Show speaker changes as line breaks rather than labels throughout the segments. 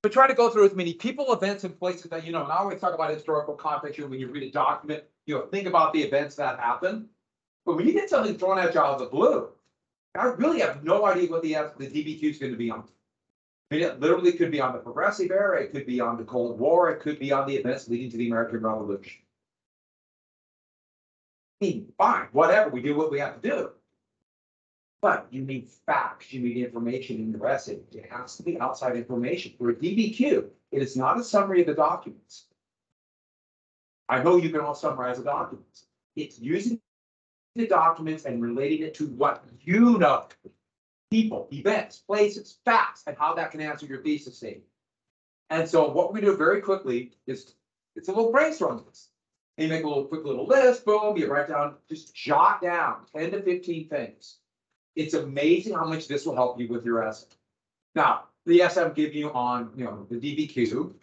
But try to go through as many people, events, and places that you know. And I always talk about historical context. When you read a document, think about the events that happen. But when you get something thrown at you out of the blue, I really have no idea what the DBQ is going to be on. I mean, it literally could be on the Progressive Era, it could be on the Cold War, it could be on the events leading to the American Revolution. I mean, fine, whatever, we do what we have to do. But you need facts, you need information in your essay. It has to be outside information. For a DBQ, it is not a summary of the documents. I know you can all summarize the documents. It's using the documents and relating it to what you know. People, events, places, facts, and how that can answer your thesis statement. And so what we do very quickly is it's a little brainstorm list. And you make a quick little list, boom, you write down, just jot down 10 to 15 things. It's amazing how much this will help you with your essay. Now, the essay I'm giving you on the DBQ,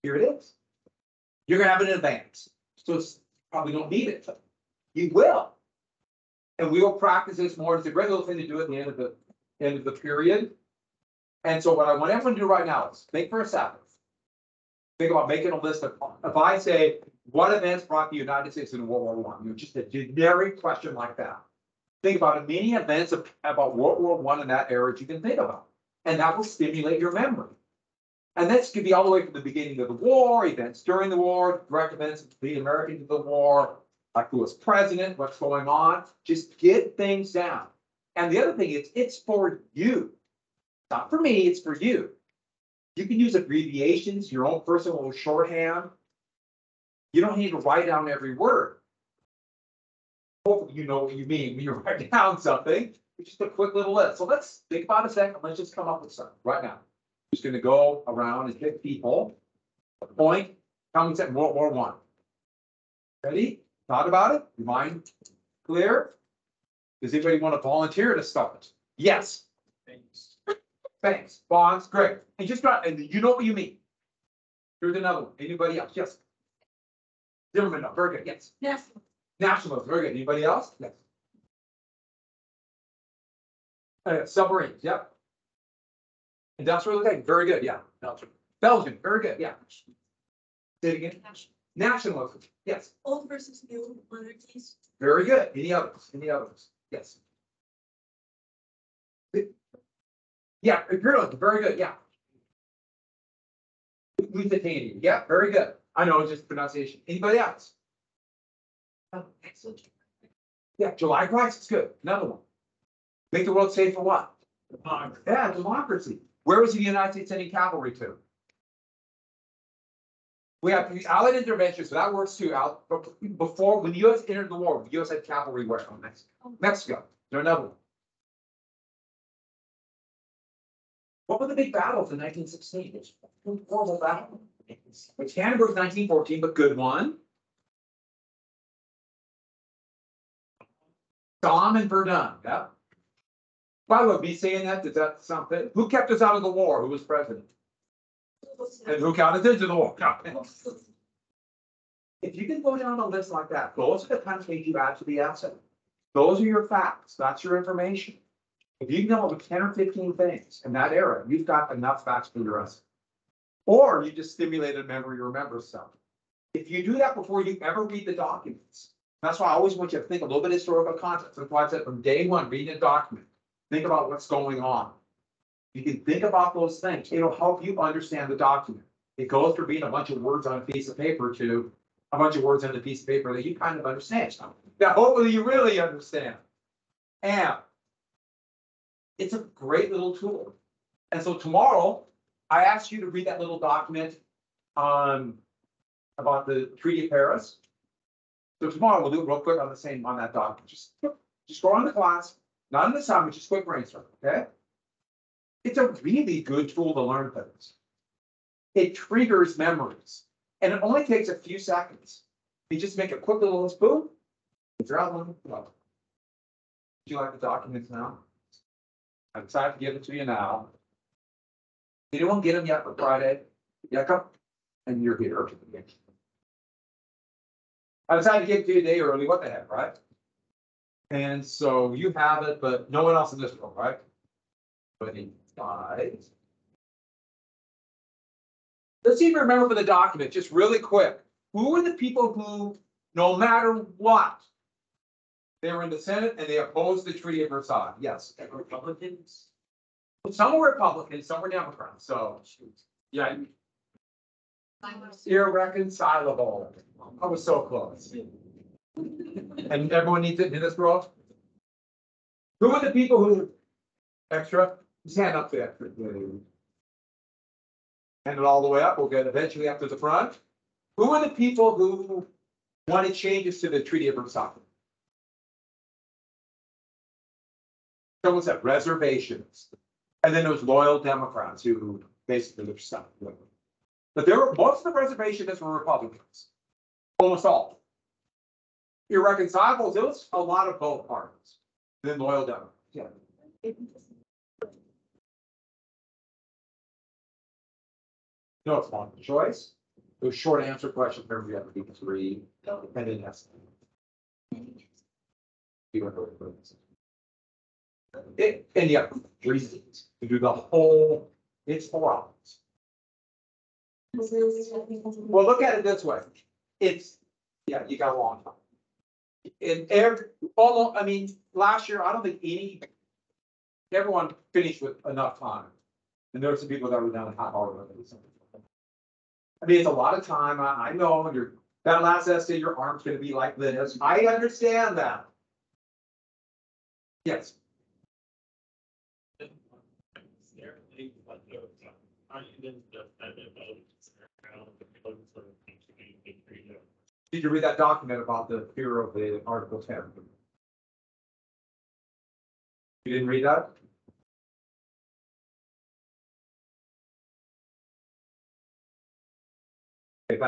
here it is. You're gonna have it in advance. So it's probably don't need it. You will. And we will practice this more. It's a great little thing to do at the end of the period. And so what I want everyone to do right now is think for a second. Think about making a list of, if I say, what events brought the United States into World War I? Just a generic question like that. Think about as many events about World War I in that era that you can think about. And that will stimulate your memory. And this could be all the way from the beginning of the war, events during the war, direct events leading America to the war, like who was president, what's going on. Just get things down. And the other thing is, it's for you. Not for me, it's for you. You can use abbreviations, your own personal shorthand. You don't need to write down every word. Hopefully you know what you mean when you write down something. It's just a quick little list. So let's think about a second. Let's just come up with something right now. I'm just going to go around and pick people. A point, coming at World War I. Ready? Thought about it? Your mind clear? Does anybody want to volunteer to start? Yes. Thanks. Thanks. Bonds, great. And just got, and you know what you mean. Here's another one. Anybody else? Yes. Zimmerman, no, very good. Yes. Yes. Nationalism, very good. Anybody else? Yes. Submarines, yep. Industrial, okay, very good, yeah. Belgium, very good, yeah. Say it again. Nationalism, yes.
Old versus new monarchies.
Very good. Any others? Any others? Yes. Yeah, imperialism, very good, yeah. Lusitania, yeah, very good. I know, it's just pronunciation. Anybody else? Oh, excellent. Yeah, July crisis, good. Another one. Make the world safe for what? Democracy. Yeah, democracy. Where was the United States sending cavalry to? We have the Allied intervention, so that works too. Before, when the U.S. entered the war, the U.S. had cavalry where? From Mexico. Mexico. There's another one. What were the big battles in 1916? Horrible battle. Cannonburg 1914, but good one. Somme and Verdun, yeah. By the way, me saying that, does that sound fit? Who kept us out of the war? Who was president? And who got us into the war? If you can go down a list like that, those are the countries you add to the essay. Those are your facts. That's your information. If you can come up with 10 or 15 things in that era, you've got enough facts for your essay. Or you just stimulated memory, remember stuff. If you do that before you ever read the documents, that's why I always want you to think a little bit of historical context. That's why I said from day one, reading a document, think about what's going on. You can think about those things. It'll help you understand the document. It goes from being a bunch of words on a piece of paper to a bunch of words on a piece of paper that you kind of understand. Now, hopefully you really understand. And it's a great little tool. And so tomorrow, I asked you to read that little document about the Treaty of Paris. So tomorrow we'll do it real quick on that document. Just go on the class, not in the assignment, just quick brainstorm, okay? It's a really good tool to learn things. It triggers memories, and it only takes a few seconds. You just make a quick little boom. Would you like the documents now? I decided to give it to you now. Anyone get them yet for Friday? Yeah, come. And you're here. I decided to give it to you a day early. What the heck, right? And so you have it, but no one else in this room, right? 25. Let's see if you remember for the document, just really quick. Who were the people who, no matter what, they were in the Senate and they opposed the Treaty of Versailles? Yes.
Republicans.
Some were Republicans, some were Democrats, so, yeah, irreconcilable. I was so close. And everyone needs it in this world? Who are the people who, extra, just hand up the extra. Hand it all the way up, we'll get eventually up to the front. Who are the people who wanted changes to the Treaty of Versailles? Someone said reservations. And then there was loyal Democrats who basically were stuck with it. But there were, most of the reservationists were Republicans. Almost all. Irreconcilable, there was a lot of both parties. Then loyal Democrats. Yeah. No, it's multiple choice. It was short answer question for every other people to read. And then yes. And yeah, reasons to do the whole, it's 4 hours. Well, look at it this way. It's, yeah, you got a long time. In every, almost, I mean, last year, I don't think everyone finished with enough time. And there were some people that were down a half hour. I mean, it's a lot of time. I know you're, that last essay, your arm's gonna be like this. I understand that. Yes. Did you read that document about the fear of the Article 10? You didn't read that? Okay,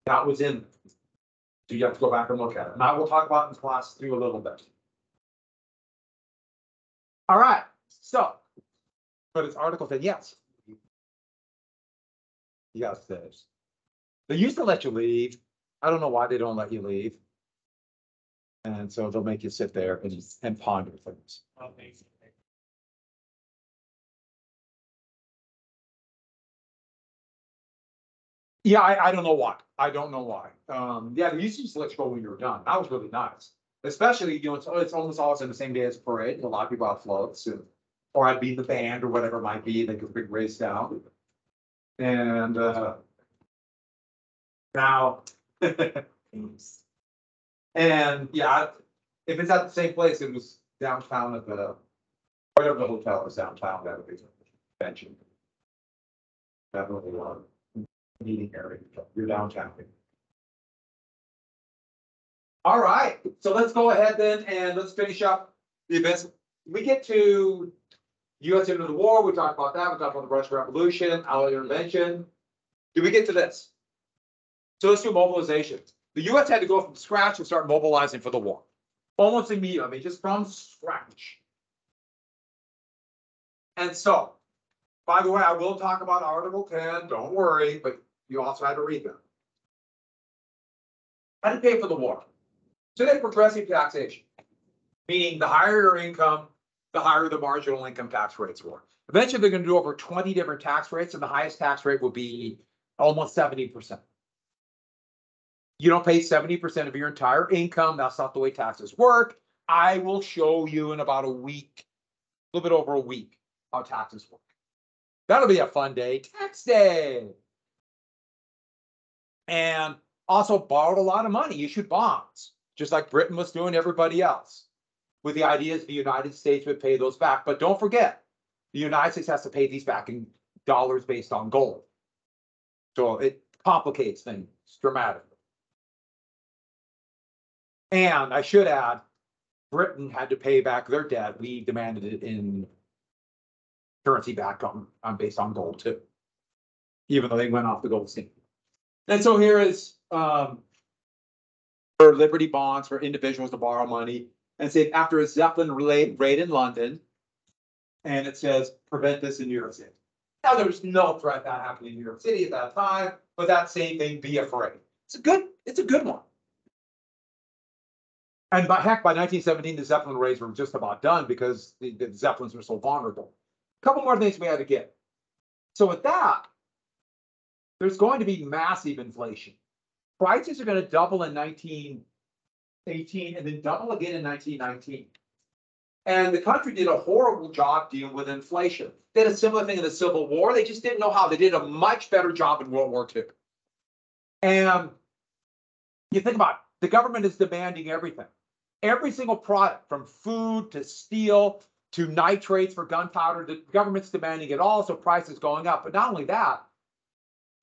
that was in. So you have to go back and look at it. And I will talk about it in class through a little bit. All right, so, but it's Article 10, yes. Yes, there's. They used to let you leave. I don't know why they don't let you leave. And so they'll make you sit there and ponder things. Yeah, I don't know why. I don't know why. Yeah, they used to just let you go when you were done. That was really nice. Especially, you know, it's almost always in the same day as parade. A lot of people have floats, or I'd be in the band or whatever it might be. They could big race down. And now, and yeah, if it's at the same place, it was downtown at the whatever the hotel is downtown. That would be convention. Definitely meeting area. You're downtown. All right, so let's go ahead then and let's finish up the events. We get to U.S. into the war. We talked about that. We talked about the Russian Revolution, Allied intervention. Do we get to this? So let's do mobilization. The U.S. had to go from scratch and start mobilizing for the war. Almost immediately, I mean, just from scratch. And so, by the way, I will talk about Article 10, don't worry, but you also had to read them. How to pay for the war. Today, progressive taxation, meaning the higher your income, the higher the marginal income tax rates were. Eventually, they're going to do over 20 different tax rates, and the highest tax rate will be almost 70%. You don't pay 70% of your entire income. That's not the way taxes work. I will show you in about a week, a little bit over a week, how taxes work. That'll be a fun day, tax day. And also borrowed a lot of money, issued bonds, just like Britain was doing, everybody else, with the ideas the United States would pay those back. But don't forget, the United States has to pay these back in dollars based on gold. So it complicates things dramatically. And I should add, Britain had to pay back their debt. We demanded it in currency back on based on gold too, even though they went off the gold standard. And so here is for Liberty bonds for individuals to borrow money, and say after a Zeppelin raid in London, and it says prevent this in New York City. Now there's no threat that happened in New York City at that time, but that same thing, be afraid. It's a good one. And by 1917, the Zeppelin raids were just about done because the Zeppelins were so vulnerable. A couple more things we had to get. So with that, there's going to be massive inflation. Prices are going to double in 1918 and then double again in 1919. And the country did a horrible job dealing with inflation. They had a similar thing in the Civil War. They just didn't know how. They did a much better job in World War II. And you think about it, the government is demanding everything. Every single product, from food to steel to nitrates for gunpowder, the government's demanding it all, so prices going up. But not only that,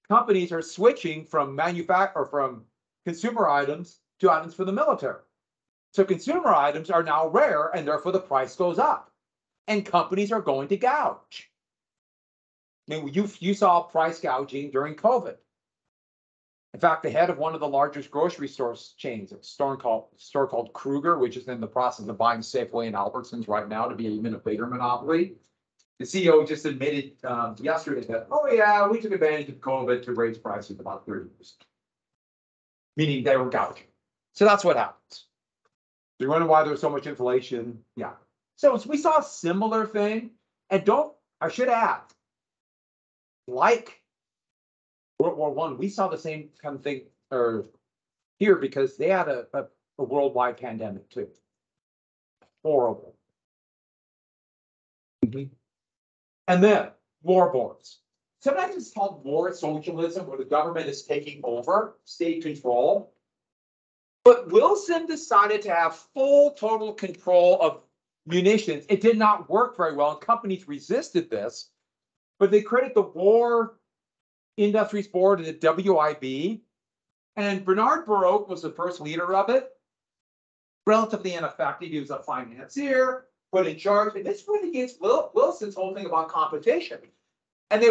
companies are switching from consumer items to items for the military. So consumer items are now rare, and therefore the price goes up, and companies are going to gouge. I mean, you saw price gouging during COVID. In fact, the head of one of the largest grocery chains, a store called Kruger, which is in the process of buying Safeway and Albertsons right now to be even a bigger monopoly. The CEO just admitted yesterday that, oh yeah, we took advantage of COVID to raise prices about 30%, meaning they were gouging. So that's what happens. You wonder why there's so much inflation? Yeah. So we saw a similar thing, and I should add, like World War I, we saw the same kind of thing here because they had a worldwide pandemic too. Horrible. And then war boards. Sometimes it's called war socialism, where the government is taking over state control. But Wilson decided to have full total control of munitions. It did not work very well, and companies resisted this. But they credit the War Industries Board and the WIB. And Bernard Baruch was the first leader of it. Relatively ineffective. He was a financier, put in charge. And this went against Wilson's whole thing about competition. And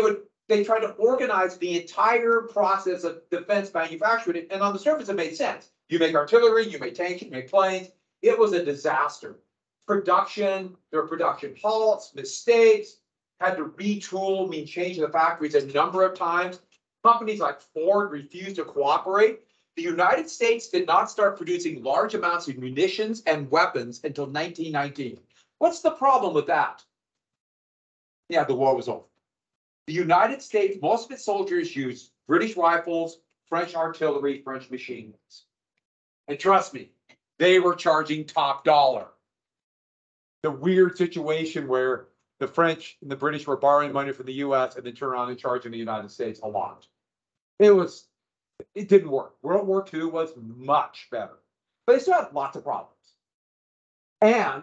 they tried to organize the entire process of defense manufacturing. And on the surface, it made sense. You make artillery, you make tanks, you make planes. It was a disaster. There were production halts, mistakes, had to retool, change the factories a number of times. Companies like Ford refused to cooperate. The United States did not start producing large amounts of munitions and weapons until 1919. What's the problem with that? Yeah, the war was over. The United States, most of its soldiers used British rifles, French artillery, French machine guns. And trust me, they were charging top dollar. The weird situation where the French and the British were borrowing money from the US and then turn around and charging the United States a lot. It didn't work. World War II was much better, but they still had lots of problems. And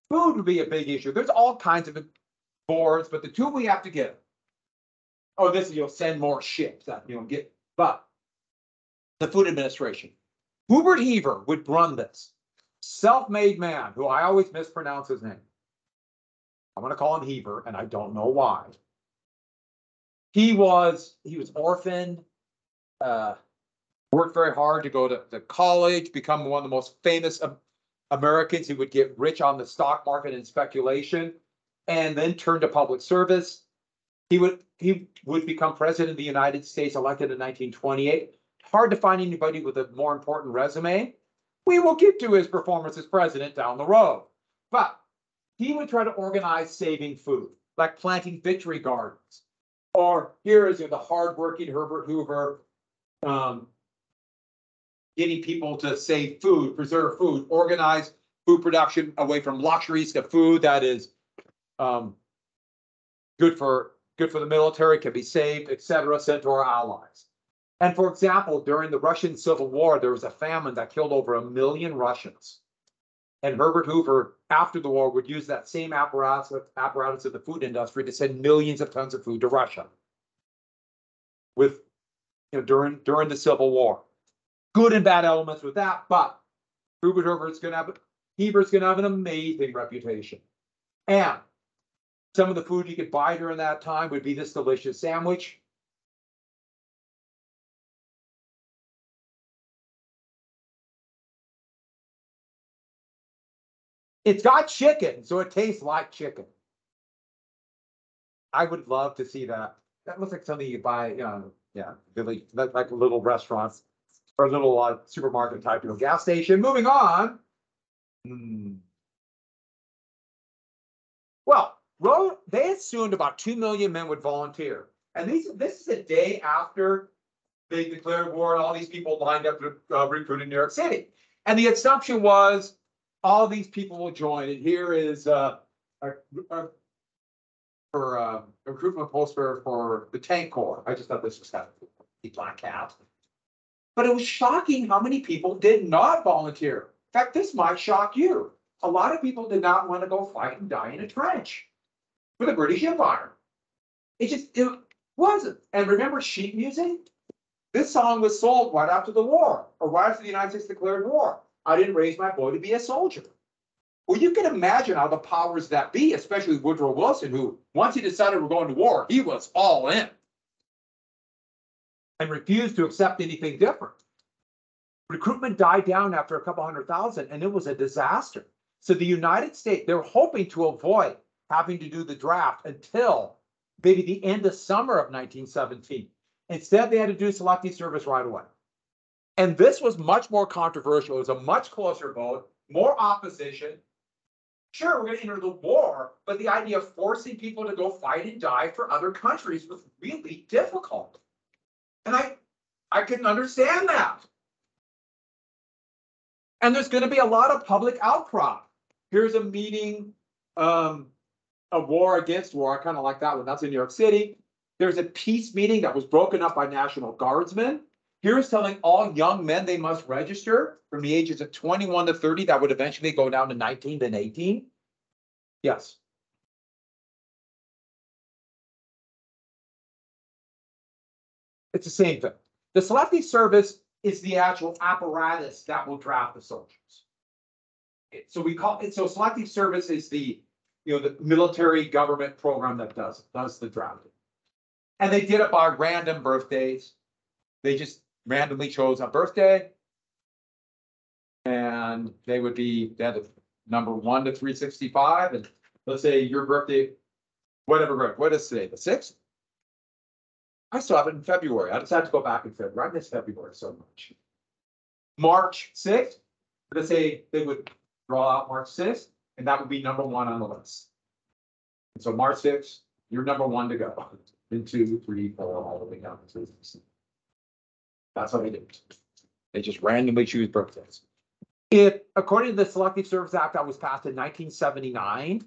food would be a big issue. There's all kinds of boards, but the two we have to get. Oh, you'll send more ships that but the Food Administration. Hubert Heaver would run this. Self-made man, who I always mispronounce his name. I'm going to call him Heaver, and I don't know why. He was orphaned, worked very hard to go to college, become one of the most famous Americans who would get rich on the stock market and speculation, and then turn to public service. He would become president of the United States, elected in 1928. Hard to find anybody with a more important resume. We will get to his performance as president down the road. But he would try to organize saving food, like planting victory gardens. Or here is the hardworking Herbert Hoover getting people to save food, preserve food, organize food production away from luxuries to food that is good for the military, can be saved, etc., sent to our allies. And for example, during the Russian Civil War, there was a famine that killed over 1 million Russians. And Herbert Hoover, after the war, would use that same apparatus of the food industry to send millions of tons of food to Russia. During the Civil War, good and bad elements with that, but Heber's going to have an amazing reputation. And some of the food you could buy during that time would be this delicious sandwich. It's got chicken, so it tastes like chicken. I would love to see that. That looks like something you buy, really, like little restaurants or a little supermarket type, gas station. Moving on. Well, they assumed about 2 million men would volunteer. And this is a day after they declared war and all these people lined up to recruit in New York City. And the assumption was all these people will join. And here is recruitment poster for the tank corps. I just thought this was kind of a black hat. But it was shocking how many people did not volunteer. In fact, this might shock you. A lot of people did not want to go fight and die in a trench for the British Empire. It wasn't. And remember sheet music? This song was sold right after the war, or right after the United States declared war. I didn't raise my boy to be a soldier. Well, you can imagine how the powers that be, especially Woodrow Wilson, who once he decided we're going to war, he was all in and refused to accept anything different. Recruitment died down after a couple 100,000, and it was a disaster. So the United States, they were hoping to avoid having to do the draft until maybe the end of summer of 1917. Instead, they had to do selective service right away. And this was much more controversial. It was a much closer vote, more opposition. Sure, we're going to enter the war, but the idea of forcing people to go fight and die for other countries was really difficult. And I couldn't understand that. And there's going to be a lot of public outcry. Here's a meeting of war against war. I kind of like that one. That's in New York City. There's a peace meeting that was broken up by National Guardsmen. Here's telling all young men they must register from the ages of 21 to 30. That would eventually go down to 19, then 18. Yes. It's the same thing. The selective service is the actual apparatus that will draft the soldiers. So we call it, so selective service is the military government program that does the drafting. And they did it by random birthdays. They just randomly chose a birthday. And they would be number 1 to 365. And let's say your birthday, whatever, what is today, the 6th? I still have it in February. I decided to go back in February. I miss February so much. March 6th, let's say they would draw out March 6th, and that would be number 1 on the list. And so March 6th, you're number 1 to go. Then 2, 3, 4, all the way down to 6. That's how they do it. They just randomly choose birthdays. According to the Selective Service Act that was passed in 1979,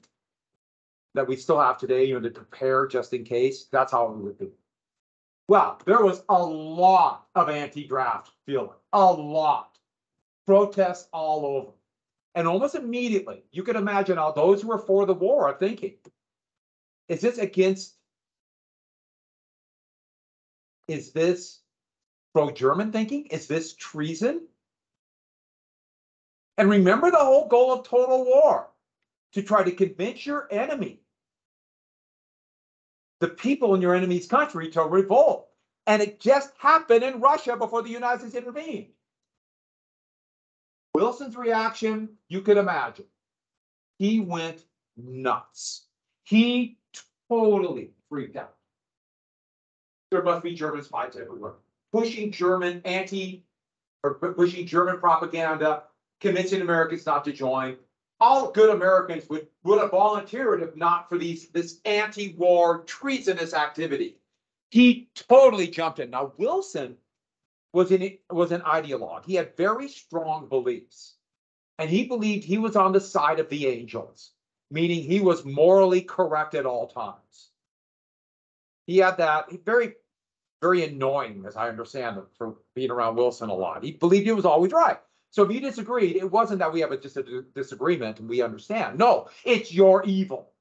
that we still have today, to prepare just in case, that's how it would be. Well, there was a lot of anti-draft feeling, a lot. Protests all over. And almost immediately, you can imagine how those who were for the war are thinking, is this pro-German thinking? Is this treason? And remember the whole goal of total war, to try to convince your enemy, the people in your enemy's country, to revolt. And it just happened in Russia before the United States intervened. Wilson's reaction, you could imagine. He went nuts. He totally freaked out. There must be German spies everywhere, pushing German propaganda, convincing Americans not to join. All good Americans would have volunteered if not for this anti-war treasonous activity. He totally jumped in. Now, Wilson was an ideologue. He had very strong beliefs, and he believed he was on the side of the angels, meaning he was morally correct at all times. He had that very, very annoying, as I understand it, for being around Wilson a lot. He believed he was always right. So if you disagreed, it wasn't that we have just a disagreement and we understand. No, it's your evil.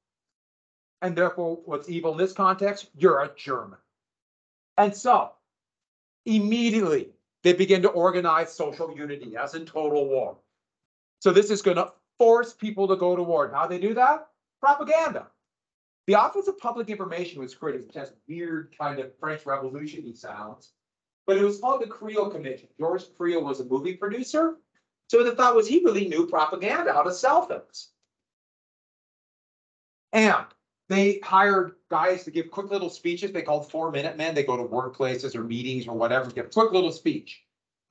And therefore, what's evil in this context? You're a German. And so, immediately, they begin to organize social unity, as in total war. So this is going to force people to go to war. And how do they do that? Propaganda. The Office of Public Information was created, which has weird kind of French Revolution-y sounds. But it was called the Creel Commission. George Creel was a movie producer. So the thought was he really knew propaganda, how to sell things. And they hired guys to give quick little speeches. They called 4-minute men. They go to workplaces or meetings or whatever, give a quick little speech.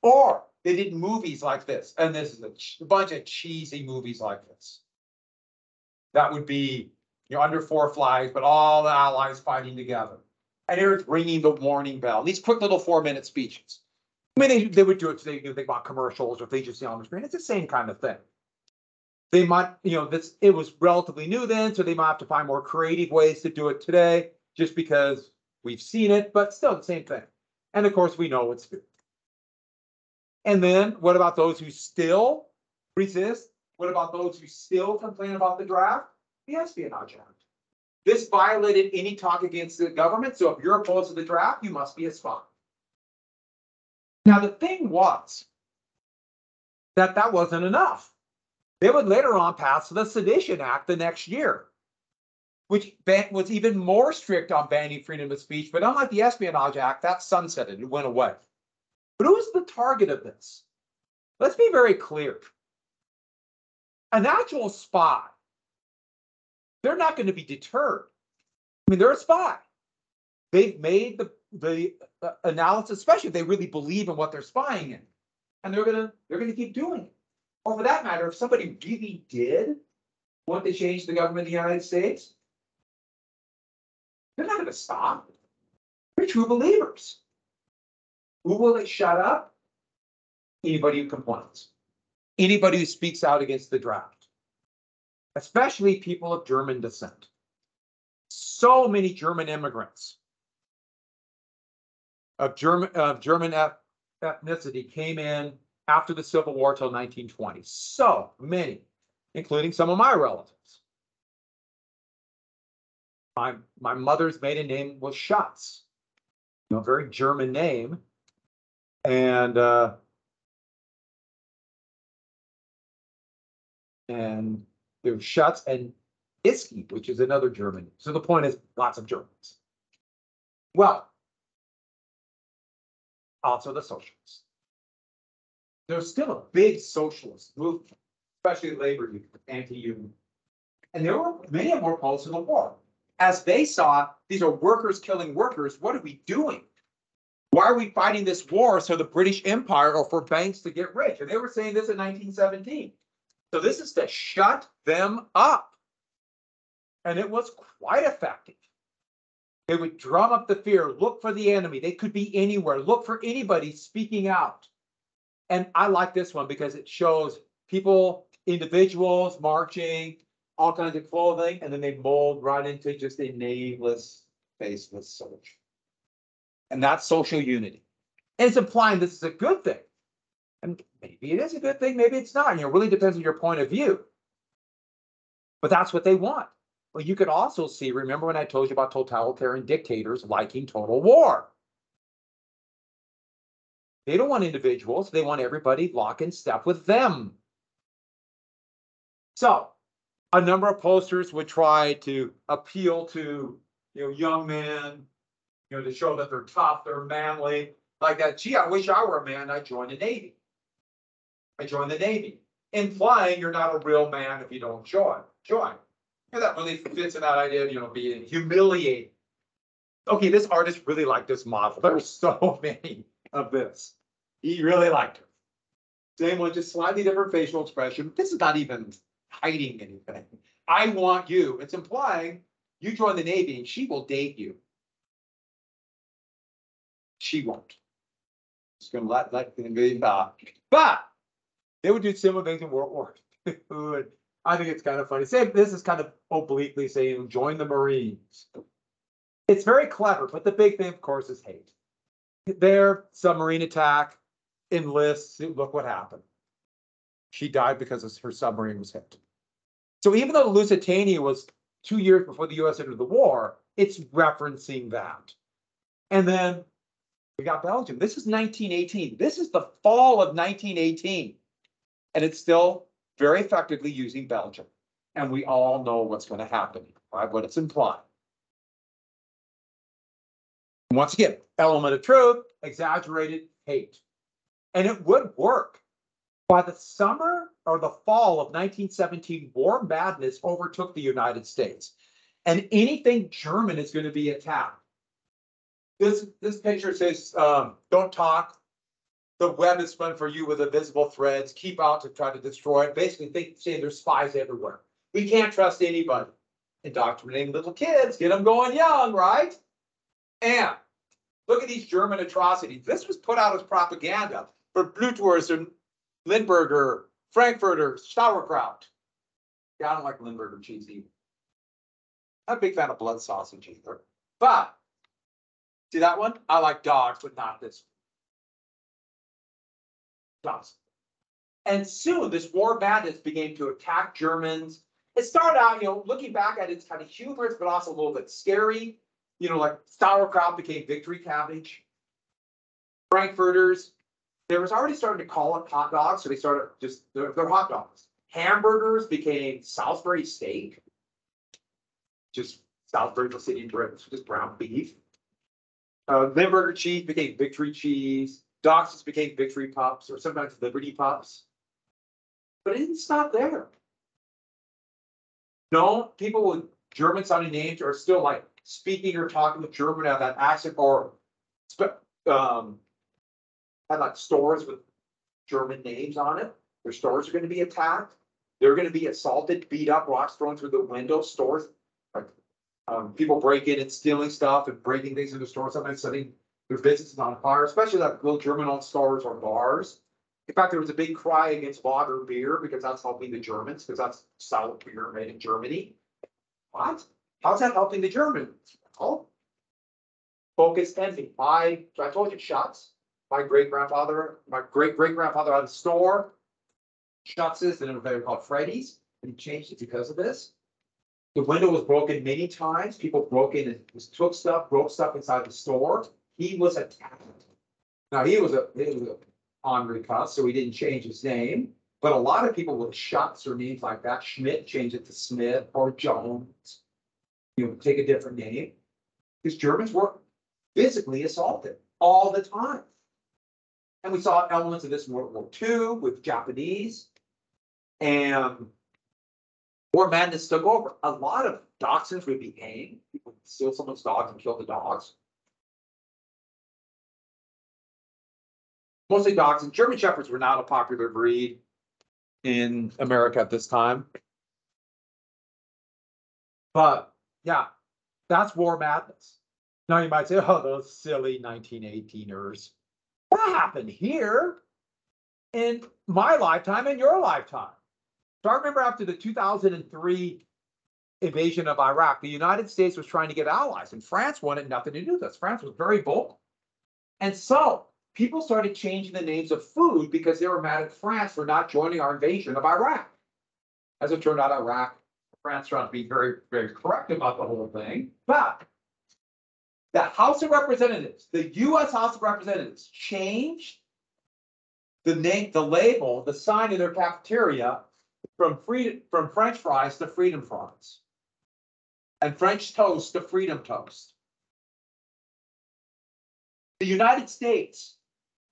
Or they did movies like this. And this is a bunch of cheesy movies like this. That would be, under 4 flags, but all the allies fighting together. And Eric's ringing the warning bell. These quick little 4-minute speeches. I mean, they would do it so they knew they bought commercials or if they just see on the screen. It's the same kind of thing. They might, it was relatively new then, so they might have to find more creative ways to do it today, just because we've seen it, but still the same thing. And of course, we know it's good. And then what about those who still resist? What about those who still complain about the draft? The Espionage Act. This violated any talk against the government. So if you're opposed to the draft, you must be a spy. Now, the thing was that wasn't enough. They would later on pass the Sedition Act the next year, which was even more strict on banning freedom of speech. But unlike the Espionage Act, that sunsetted, it went away. But who was the target of this? Let's be very clear. An actual spy, they're not going to be deterred. I mean, they're a spy. They've made the analysis, especially if they really believe in what they're spying in, and they're gonna keep doing it. Or for that matter, if somebody really did want to change the government of the United States, they're not going to stop. They're true believers. Who will they shut up? Anybody who complains. Anybody who speaks out against the draft. Especially people of German descent. So many German immigrants of German ethnicity came in after the Civil War till 1920. So many, including some of my relatives. My mother's maiden name was Schatz, a very German name, and there's Schatz and Iski, which is another German. So the point is, lots of Germans. Well, also the socialists. There's still a big socialist movement, especially labor union, anti-union. And there were many of them were opposed to the war. As they saw, these are workers killing workers. What are we doing? Why are we fighting this war so the British Empire or for banks to get rich? And they were saying this in 1917. So this is to shut them up. And it was quite effective. They would drum up the fear, look for the enemy. They could be anywhere. Look for anybody speaking out. And I like this one because it shows people, individuals marching, all kinds of clothing, and then they mold right into just a nameless, faceless soldier. And that's social unity. And it's implying this is a good thing. And maybe it is a good thing, maybe it's not. It really depends on your point of view. But that's what they want. Well, you could also see, remember when I told you about totalitarian dictators liking total war? They don't want individuals. They want everybody lock in step with them. So a number of posters would try to appeal to young men, to show that they're tough, they're manly, like that. Gee, I wish I were a man. I'd join the Navy. I joined the Navy, implying you're not a real man if you don't join. And that really fits in that idea of being humiliated. Okay, this artist really liked this model. There's so many of this. He really liked her. Same one, just slightly different facial expression. This is not even hiding anything. I want you. It's implying you join the Navy and she will date you. She won't. Just gonna let them be back. But they would do similar things in World War II. I think it's kind of funny. This is kind of obliquely saying join the Marines. It's very clever, but the big thing, of course, is hate. Their submarine attack, enlists. Look what happened. She died because her submarine was hit. So even though the Lusitania was 2 years before the U.S. entered the war, it's referencing that. And then we got Belgium. This is 1918. This is the fall of 1918. And it's still very effectively using Belgium. And we all know what's going to happen, right? What it's implying. Once again, element of truth, exaggerated hate. And it would work. By the summer or the fall of 1917, war madness overtook the United States. And anything German is going to be attacked. This picture says, don't talk. The web is spun for you with invisible threads. Keep out to try to destroy it. Basically, saying there's spies everywhere. We can't trust anybody. Indoctrinating little kids, get them going young, right? And look at these German atrocities. This was put out as propaganda for Blutwurst and Limburger, Frankfurter, sauerkraut. Yeah, I don't like Limburger cheese either. I'm a big fan of blood sausage either. But see that one? I like dogs, but not this one. Dogs. And soon this war madness began to attack Germans. It started out, looking back at it, it's kind of humorous, but also a little bit scary. Like sauerkraut became victory cabbage. Frankfurters, they was already starting to call it hot dogs, so they started they're hot dogs. Hamburgers became Salisbury steak, just Salisbury city bread, just brown beef. Limburger cheese became victory cheese. Dachshunds became victory pups, or sometimes liberty pups. But it didn't stop there. No, people with German sounding names are still like speaking or talking with German have that accent, or had like stores with German names on it. Their stores are going to be attacked. They're going to be assaulted, beat up, rocks thrown through the windows. Stores, like people break in and stealing stuff and breaking things into stores, sometimes setting their businesses on fire, especially like little German-owned stores or bars. In fact, there was a big cry against lager beer because that's helping the Germans, because that's sour beer made in Germany. What? How's that helping the Germans? Oh, focused envy. I told you, shots. My great-grandfather had a store, Schutz's, and they were called Freddy's, and he changed it because of this. The window was broken many times. People broke in and took stuff, broke stuff inside the store. He was attacked. Now he was a honorary cuss, so he didn't change his name. But a lot of people with Schutz or names like that, Schmidt, change it to Smith or Jones. Take a different name. Because Germans were physically assaulted all the time. And we saw elements of this in World War II with Japanese. And war madness took over. A lot of dachshunds would be hanged. People would steal someone's dogs and kill the dogs. Mostly dachshunds. German Shepherds were not a popular breed in America at this time. But yeah, that's war madness. Now you might say, oh, those silly 1918ers. What happened here in my lifetime and your lifetime? So I remember after the 2003 invasion of Iraq, the United States was trying to get allies, and France wanted nothing to do with this. France was very bold. And so people started changing the names of food because they were mad at France for not joining our invasion of Iraq. As it turned out, France trying to be very, very correct about the whole thing. But the House of Representatives, the U.S. House of Representatives, changed the name, the label, the sign in their cafeteria from French fries to freedom fries, and French toast to freedom toast. The United States,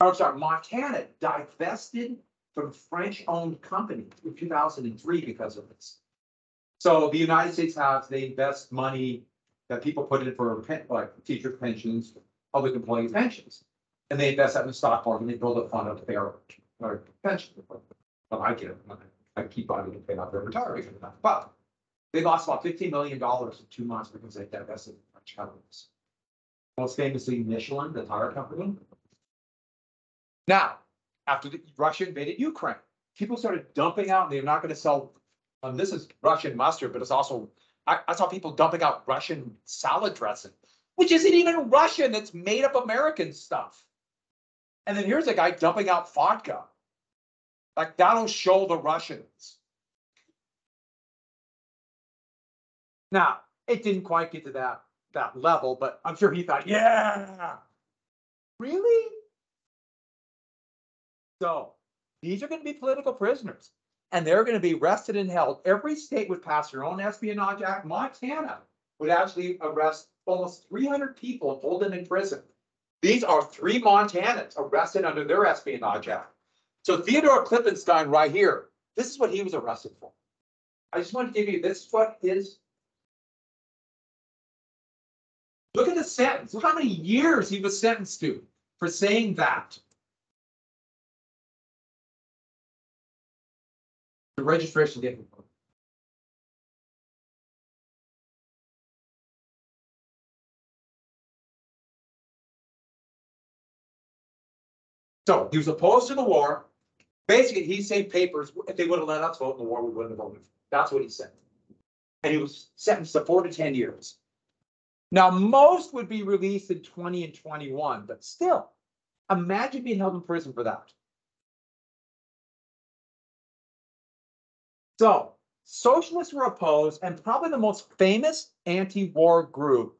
Montana divested from French-owned companies in 2003 because of this. So the United States they invest money that people put in for like teacher pensions, public employee pensions, and they invest that in the stock market and they build a fund of their pension. Well, I get it. I keep on to pay off their retirement. But they lost about $15 million in 2 months because they divested from French companies. Most famously, Michelin, the tire company. Now, after Russia invaded Ukraine, people started dumping out, and they're not going to sell. This is Russian mustard, but it's also, I saw people dumping out Russian salad dressing, which isn't even Russian. It's made up American stuff. And then here's a guy dumping out vodka. Like, that'll show the Russians. Now, it didn't quite get to that level, but I'm sure he thought, yeah, really? So these are going to be political prisoners, and they're going to be arrested and held. Every state would pass their own espionage act. Montana would actually arrest almost 300 people and hold them in prison. These are 3 Montanans arrested under their espionage act. So Theodore Klippenstein right here, this is what he was arrested for. I just want to give you, this is what his, look at the sentence. Look how many years he was sentenced to for saying that. The registration didn't work. So he was opposed to the war. Basically, he's saying papers, if they would have let us vote in the war, we wouldn't have voted. That's what he said. And he was sentenced to 4 to 10 years. Now, most would be released in 20 and 21, but still, imagine being held in prison for that. So, socialists were opposed, and probably the most famous anti-war group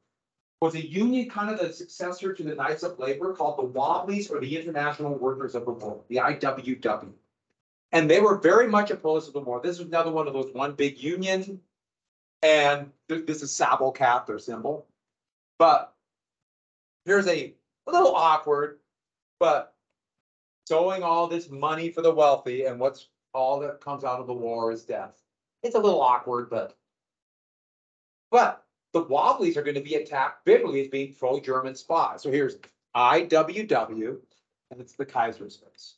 was a union, kind of the successor to the Knights of Labor, called the Wobblies, or the International Workers of the War, the IWW. And they were very much opposed to the war. This was another one of those one big union, and this is Sable Cat, their symbol. But here's a little awkward, but sowing all this money for the wealthy, and what's all that comes out of the war is death. It's a little awkward, but the Wobblies are going to be attacked bitterly as being pro-German spies. So here's IWW, and it's the Kaiser's face.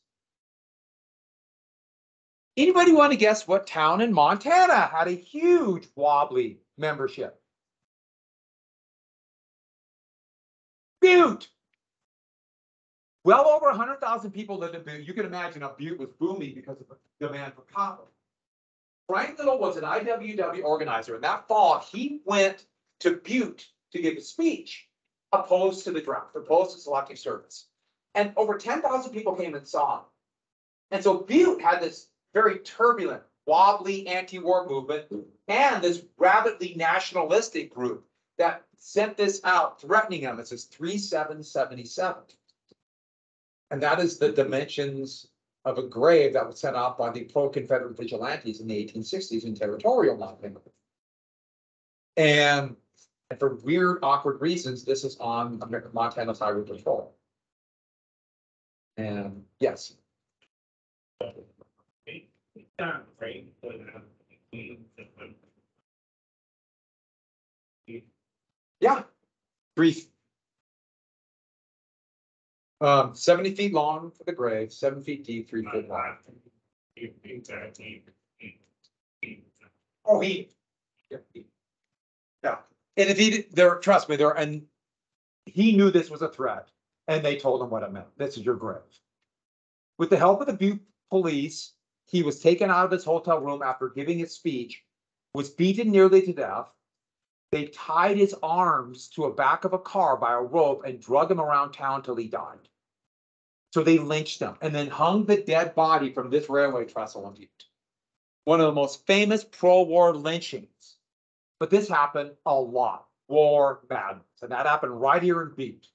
Anybody want to guess what town in Montana had a huge Wobbly membership? Butte. Well over 100,000 people lived in Butte. You can imagine how Butte was booming because of the demand for copper. Frank Little was an IWW organizer, and that fall he went to Butte to give a speech opposed to the draft, opposed to selective service. And over 10,000 people came and saw him. And so Butte had this very turbulent, wobbly anti-war movement and this rabidly nationalistic group that sent this out threatening them. It says 3777. And that is the dimensions of a grave that was set out by the pro-Confederate vigilantes in the 1860s in territorial mapping. And for weird, awkward reasons, this is on Montana's Highway Patrol. And yes. Yeah. 70 feet long for the grave, 7 feet deep, 3 feet wide. Oh, yeah. And if he there, trust me, and he knew this was a threat, and they told him what it meant. This is your grave. With the help of the Butte police, he was taken out of his hotel room after giving his speech, was beaten nearly to death. They tied his arms to a back of a car by a rope and drug him around town till he died. So they lynched him and then hung the dead body from this railway trestle in Butte. One of the most famous pro-war lynchings. But this happened a lot. War madness. And that happened right here in Butte.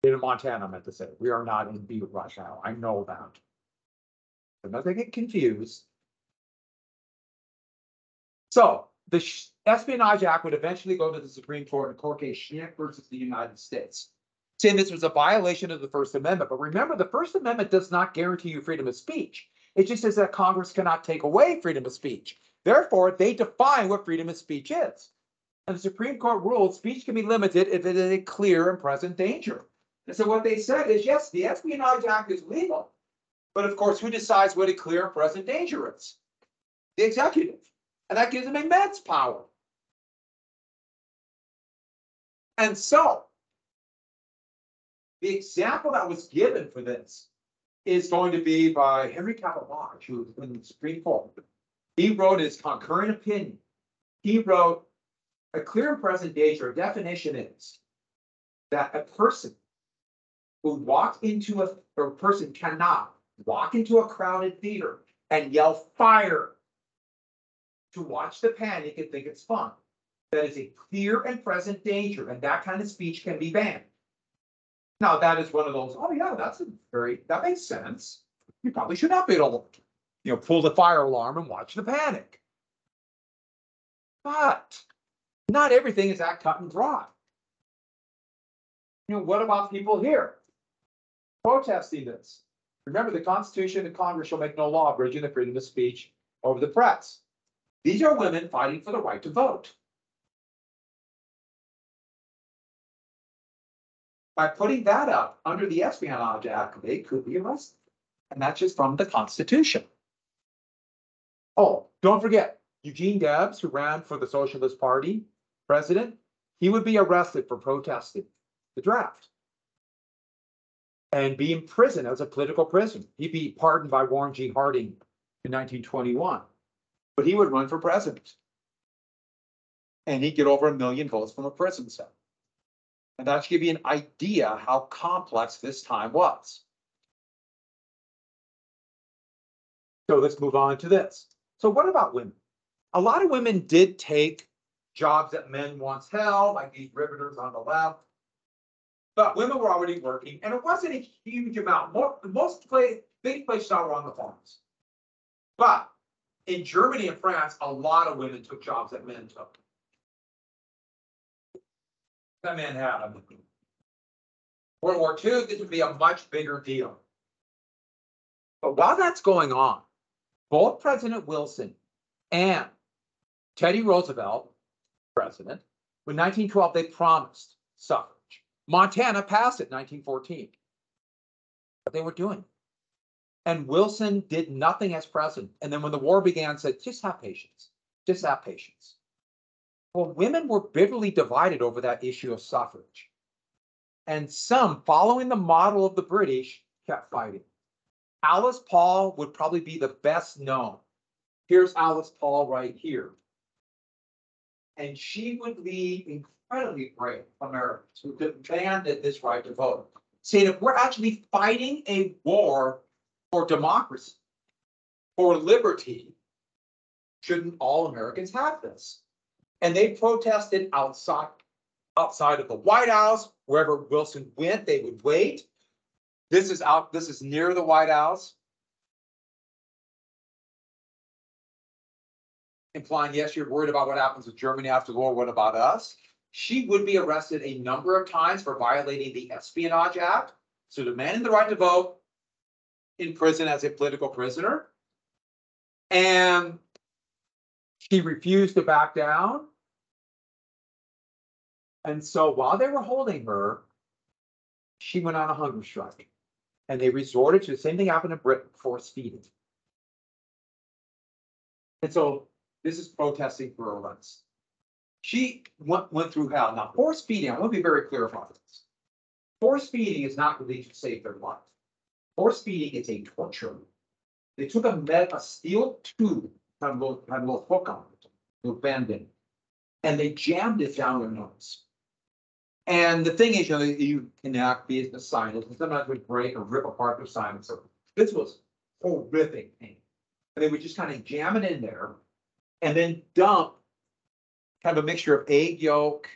In Montana, I meant to say. We are not in Butte right now. I know that. So not get confused. So the Espionage Act would eventually go to the Supreme Court in court case Schnick versus the United States, saying this was a violation of the First Amendment. But remember, the First Amendment does not guarantee you freedom of speech. It just says that Congress cannot take away freedom of speech. Therefore, they define what freedom of speech is. And the Supreme Court ruled speech can be limited if it is a clear and present danger. And so what they said is, yes, the Espionage Act is legal. But of course, who decides what a clear and present danger is? The executive. And that gives them immense power. And so, the example that was given for this is going to be by Henry Cabot Lodge, who was in the Supreme Court. He wrote his concurring opinion. He wrote, a clear and present danger, a definition is that a person who walked into or a person cannot walk into a crowded theater and yell fire to watch the panic and think it's fun. That is a clear and present danger, and that kind of speech can be banned. Now, that is one of those, oh yeah, that makes sense. You probably should not be able to, pull the fire alarm and watch the panic. But not everything is that cut and dry. What about people here protesting this? Remember, the Constitution and Congress shall make no law abridging the freedom of speech over the press. These are women fighting for the right to vote. By putting that up under the Espionage Act, they could be arrested. And that's just from the Constitution. Oh, don't forget, Eugene Debs, who ran for the Socialist Party president, he would be arrested for protesting the draft. and be in prison as a political prisoner. He'd be pardoned by Warren G. Harding in 1921, but he would run for president. And he'd get over 1 million votes from a prison cell. And that should give you an idea how complex this time was. So let's move on to this. So what about women? A lot of women did take jobs that men once held, like these riveters on the left. But women were already working, and it wasn't a huge amount. Big places were on the farms. But in Germany and France, a lot of women took jobs that men took. That men had them. World War II, this would be a much bigger deal. But while that's going on, both President Wilson and Teddy Roosevelt, president, in 1912, they promised suffrage. Montana passed it in 1914. But they were doing it. And Wilson did nothing as president. And then when the war began, said, just have patience. Just have patience. Well, women were bitterly divided over that issue of suffrage. And some, following the model of the British, kept fighting. Alice Paul would probably be the best known. Here's Alice Paul right here. And she would lead incredibly brave Americans who demanded this right to vote, saying if we're actually fighting a war for democracy, for liberty, shouldn't all Americans have this? And they protested outside of the White House. Wherever Wilson went, they would wait. This is near the White House. Implying, yes, you're worried about what happens with Germany after the war. What about us? She would be arrested a number of times for violating the Espionage Act. So demanding the right to vote, in prison as a political prisoner. And she refused to back down. And so while they were holding her, she went on a hunger strike. And they resorted to the same thing happened in Britain, forced feeding. And so this is protesting for arrest. She went through hell. Now, forced feeding, I want to be very clear about this. Forced feeding is not really to save their life. Force feeding is a torture. They took a steel tube, had a little hook on it, a little bend-in, and they jammed it down their nose. And the thing is, you cannot be a sinus, and sometimes would break or rip apart their sinus. So this was horrific pain. And they would just kind of jam it in there, and then dump kind of a mixture of egg yolk,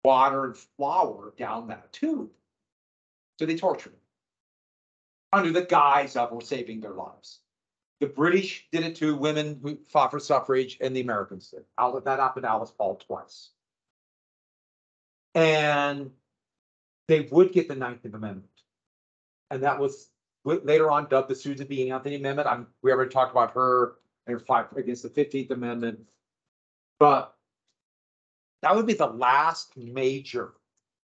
water, and flour down that tube. So they tortured them under the guise of saving their lives. The British did it to women who fought for suffrage, and the Americans did. That happened to Alice Paul twice. And they would get the 19th Amendment. And that was later on dubbed the Susan B. Anthony Amendment. We already talked about her and her fight against the 15th Amendment. But that would be the last major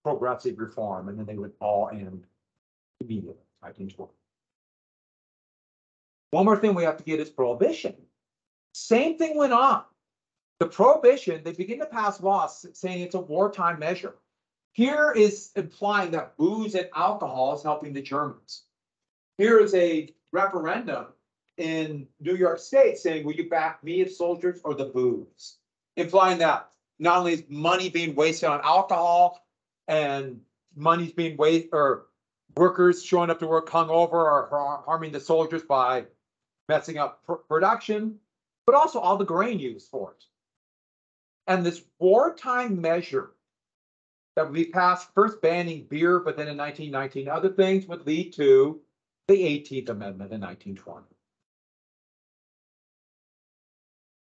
progressive reform, and then they would all end immediately, 1920. One more thing we have to get is prohibition. Same thing went on. The prohibition, they begin to pass laws saying it's a wartime measure. Here is implying that booze and alcohol is helping the Germans. Here is a referendum in New York State saying, will you back me as soldiers or the booze? Implying that not only is money being wasted on alcohol and money's being wasted, or workers showing up to work hungover or harming the soldiers by messing up production, but also all the grain used for it. And this wartime measure that we passed, first banning beer, but then in 1919, other things, would lead to the 18th Amendment in 1920.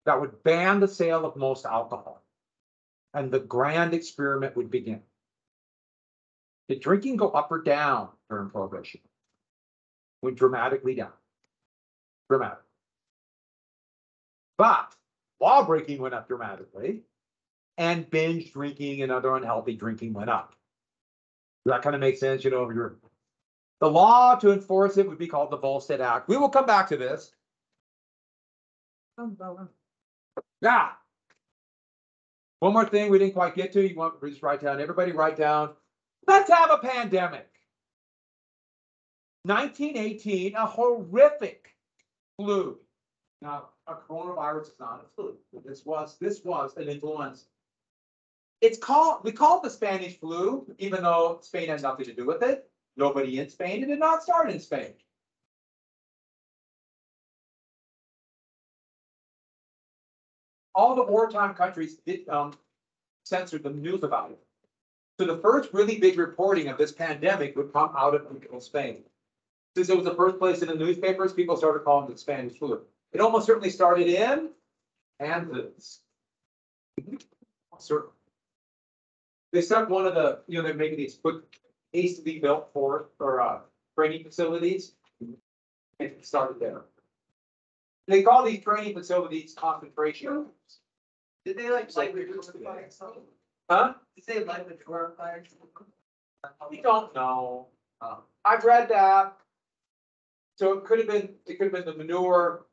That would ban the sale of most alcohol. And the grand experiment would begin. Did drinking go up or down during Prohibition? Went dramatically down. Dramatic. But law breaking went up dramatically, and binge drinking and other unhealthy drinking went up. That kind of makes sense, the law to enforce it would be called the Volstead Act. We will come back to this. Yeah. One more thing we didn't quite get to. You want to just write down, everybody write down, let's have a pandemic. 1918, a horrific flu. Now, a coronavirus is not a flu. This was an influenza. We call it the Spanish flu, even though Spain had nothing to do with it. Nobody in Spain, it did not start in Spain. All the wartime countries did censor the news about it. So the first really big reporting of this pandemic would come out of Spain. Since it was the first place in the newspapers, people started calling it the Spanish flu. It almost certainly started in Kansas. Certainly. They stuck one of the, they're making these quick, hastily built training facilities. And it started there. They call these training facilities concentration camps.
Did they like the fire?
Huh?
Did they light the drawer on fire?
We don't know. I've read that. So it could have been the manure.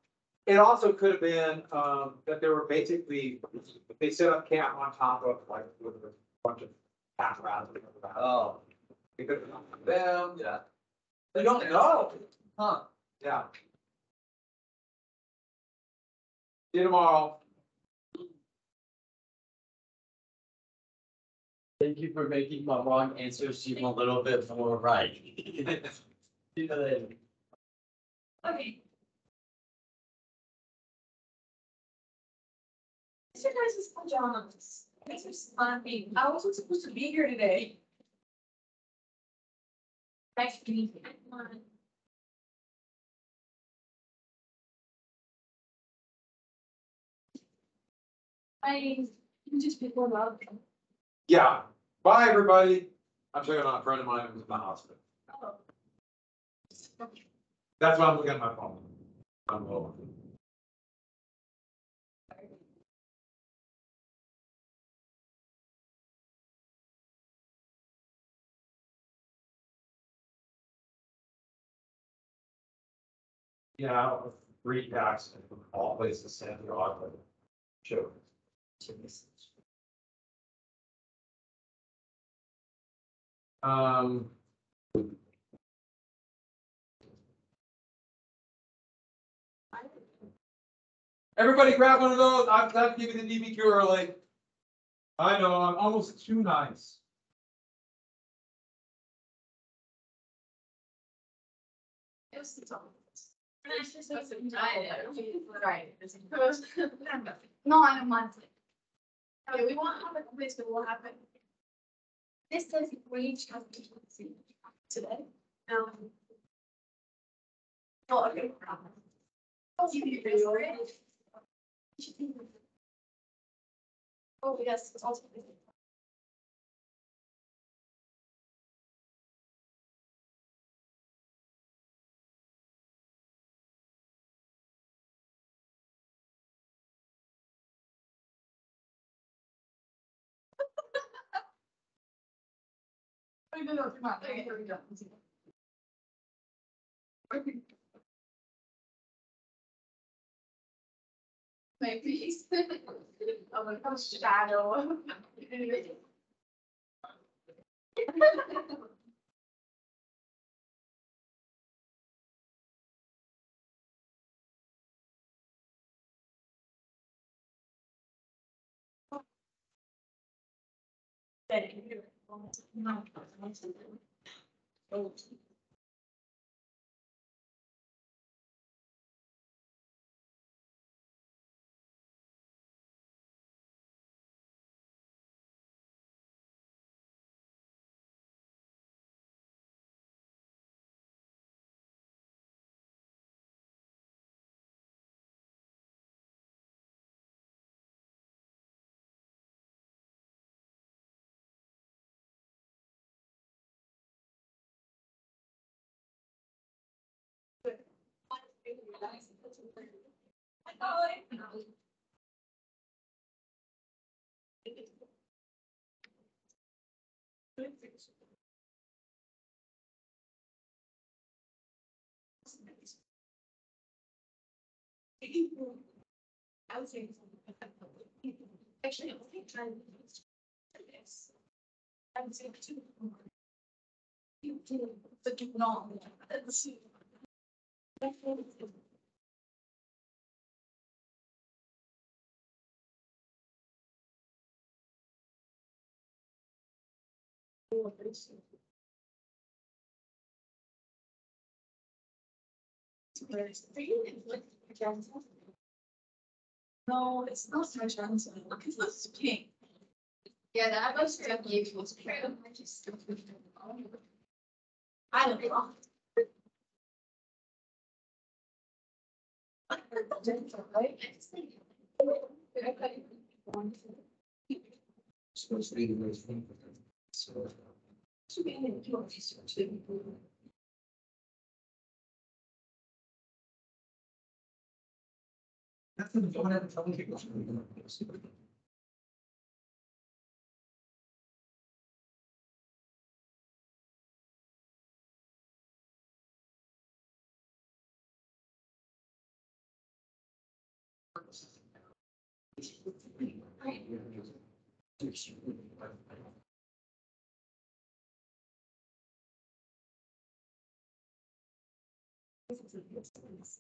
It also could have been that they were basically, they set up camp on top of like with a bunch of apparatus.
Oh.
It could have been them.
Yeah.
They don't know.
Huh.
Yeah. See you tomorrow.
Thank you for making my wrong answers seem a little bit more right. See you later.
Okay. Mr. Guys' pajamas. These are sleeping. I wasn't supposed to be here today. Nice to meet you. I can just be more loud.
Yeah. Bye, everybody. I'm talking about a friend of mine who's in the hospital.
Oh.
That's why I'm looking at my phone. I'm low. Yeah, 3 packs from all places sent to the show. Everybody grab one of those. I'm glad to give you the DBQ early. I know, I'm almost too nice.
It's the top. It's just supposed to be right. No, I'm a monthly. Okay, we won't have a quiz, but we'll have it. This says wage contingency today. Well, okay. Oh, yes, it's also. No, come on. Okay, here we go. Maybe. Oh my gosh, shadow. I would say. Actually, I think trying to. I would say 2. But you know. No, it's not so Johnson. It's this pink. Yeah, that was definitely was true. I don't know.
Supposed to be the most thing. So. That's the don't ever tell people.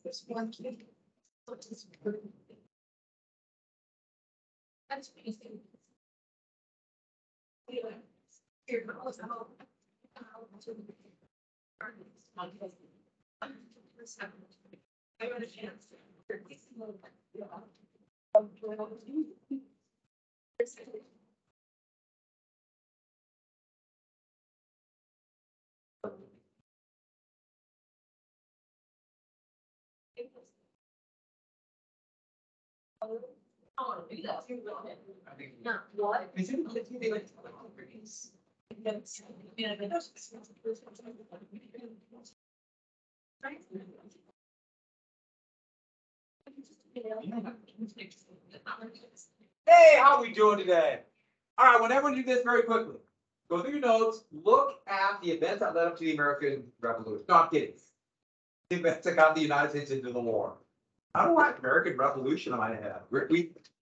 There's one kid. That's amazing. Here, I got a chance. What?
Hey, how we doing today? All right, I want everyone to do this very quickly. Go through your notes, look at the events that led up to the American Revolution. No, I'm kidding. The events that got the United States into the war. I don't like American Revolution on my head.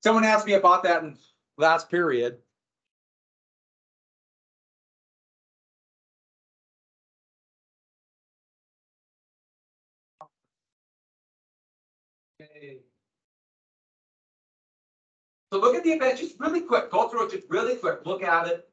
Someone asked me about that in last period. Okay. So look at the event just really quick. Go through it just really quick. Look at it.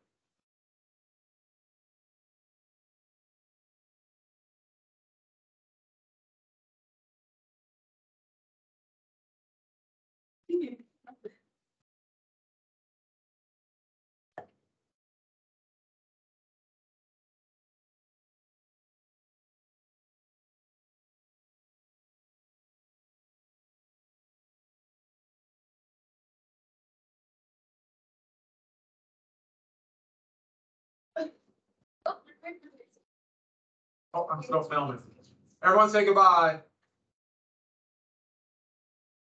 Oh, I'm still filming. Everyone say goodbye.